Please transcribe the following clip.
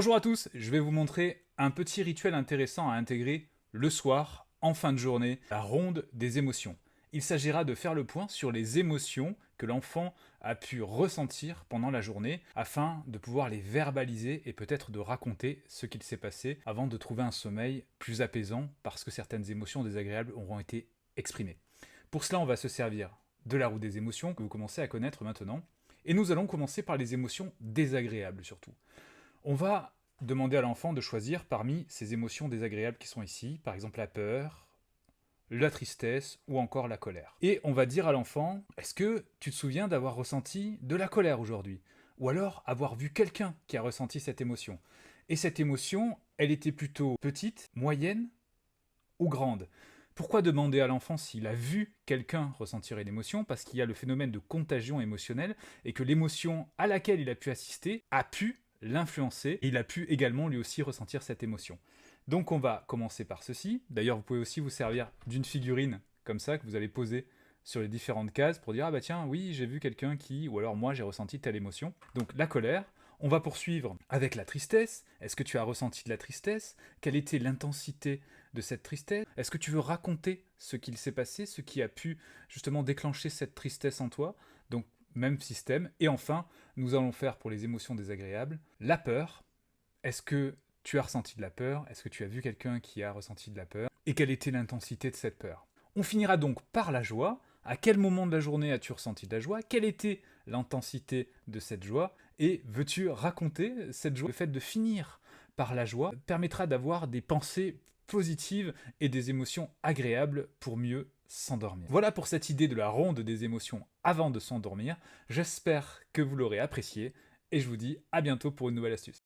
Bonjour à tous, je vais vous montrer un petit rituel intéressant à intégrer le soir, en fin de journée, la ronde des émotions. Il s'agira de faire le point sur les émotions que l'enfant a pu ressentir pendant la journée afin de pouvoir les verbaliser et peut-être de raconter ce qu'il s'est passé avant de trouver un sommeil plus apaisant parce que certaines émotions désagréables auront été exprimées. Pour cela, on va se servir de la roue des émotions que vous commencez à connaître maintenant et nous allons commencer par les émotions désagréables surtout. On va demander à l'enfant de choisir parmi ces émotions désagréables qui sont ici, par exemple la peur, la tristesse ou encore la colère. Et on va dire à l'enfant, est-ce que tu te souviens d'avoir ressenti de la colère aujourd'hui? Ou alors avoir vu quelqu'un qui a ressenti cette émotion? Et cette émotion, elle était plutôt petite, moyenne ou grande? Pourquoi demander à l'enfant s'il a vu quelqu'un ressentir une émotion? Parce qu'il y a le phénomène de contagion émotionnelle et que l'émotion à laquelle il a pu assister a pu l'influencer et il a pu également lui aussi ressentir cette émotion. Donc on va commencer par ceci. D'ailleurs, vous pouvez aussi vous servir d'une figurine comme ça que vous allez poser sur les différentes cases pour dire ah bah tiens, oui, j'ai vu quelqu'un qui, ou alors moi j'ai ressenti telle émotion. Donc la colère. On va poursuivre avec la tristesse. Est-ce que tu as ressenti de la tristesse? Quelle était l'intensité de cette tristesse? Est-ce que tu veux raconter ce qu'il s'est passé, ce qui a pu justement déclencher cette tristesse en toi? Donc même système. Et enfin, nous allons faire pour les émotions désagréables la peur. Est-ce que tu as ressenti de la peur? Est-ce que tu as vu quelqu'un qui a ressenti de la peur? Et quelle était l'intensité de cette peur? On finira donc par la joie. À quel moment de la journée as-tu ressenti de la joie? Quelle était l'intensité de cette joie? Et veux-tu raconter cette joie? Le fait de finir par la joie permettra d'avoir des pensées positives et des émotions agréables pour mieux s'endormir. Voilà pour cette idée de la ronde des émotions avant de s'endormir. J'espère que vous l'aurez apprécié et je vous dis à bientôt pour une nouvelle astuce.